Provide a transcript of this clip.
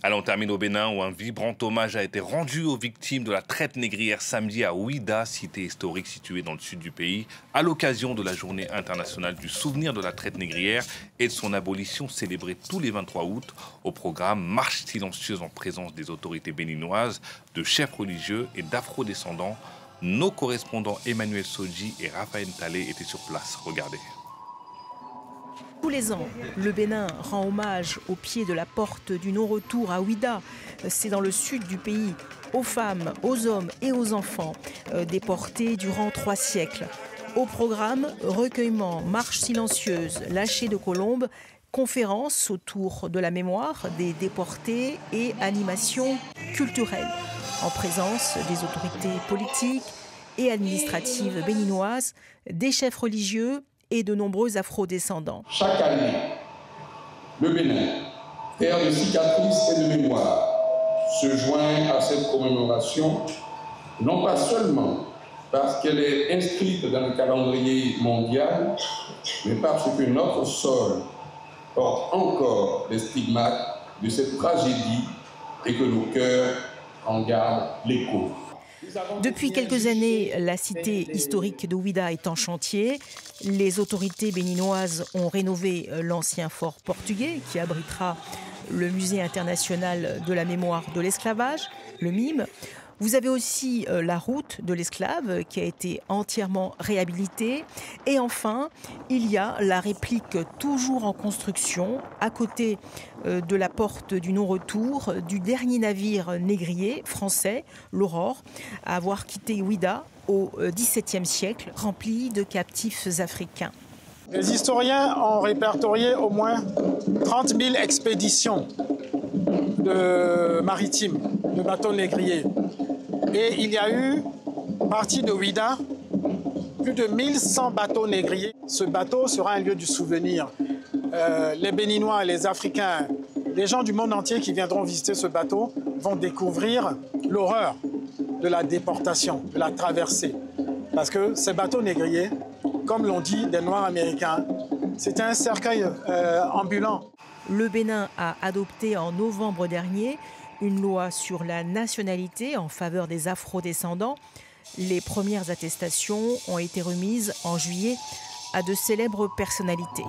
Allez, on termine au Bénin où un vibrant hommage a été rendu aux victimes de la traite négrière samedi à Ouidah, cité historique située dans le sud du pays, à l'occasion de la journée internationale du souvenir de la traite négrière et de son abolition célébrée tous les 23 août. Au programme, marche silencieuse en présence des autorités béninoises, de chefs religieux et d'afro-descendants. Nos correspondants Emmanuel Sodji et Raphaël Talé étaient sur place. Regardez. Tous les ans, le Bénin rend hommage au pied de la porte du non-retour à Ouidah. C'est dans le sud du pays, aux femmes, aux hommes et aux enfants, déportés durant 3 siècles. Au programme, recueillement, marche silencieuse, lâcher de colombes, conférences autour de la mémoire des déportés et animations culturelles, en présence des autorités politiques et administratives béninoises, des chefs religieux et de nombreux afro-descendants. Chaque année, le Bénin, terre de cicatrices et de mémoire, se joint à cette commémoration, non pas seulement parce qu'elle est inscrite dans le calendrier mondial, mais parce que notre sol porte encore les stigmates de cette tragédie et que nos cœurs en gardent l'écho. Depuis quelques années, la cité historique de Ouidah est en chantier. Les autorités béninoises ont rénové l'ancien fort portugais qui abritera le Musée international de la mémoire de l'esclavage, le MIM. Vous avez aussi la route de l'esclave qui a été entièrement réhabilitée. Et enfin, il y a la réplique toujours en construction à côté de la porte du non-retour du dernier navire négrier français, l'Aurore, à avoir quitté Ouidah au XVIIe siècle, rempli de captifs africains. Les historiens ont répertorié au moins 30 000 expéditions maritimes, de bateaux négriers. Et il y a eu, parti de Ouidah, plus de 1100 bateaux négriers. Ce bateau sera un lieu du souvenir. Les Béninois, les Africains, les gens du monde entier qui viendront visiter ce bateau vont découvrir l'horreur de la déportation, de la traversée. Parce que ces bateaux négriers, comme l'ont dit des Noirs américains, c'était un cercueil ambulant. Le Bénin a adopté en novembre dernier une loi sur la nationalité en faveur des afro-descendants. Les premières attestations ont été remises en juillet à de célèbres personnalités.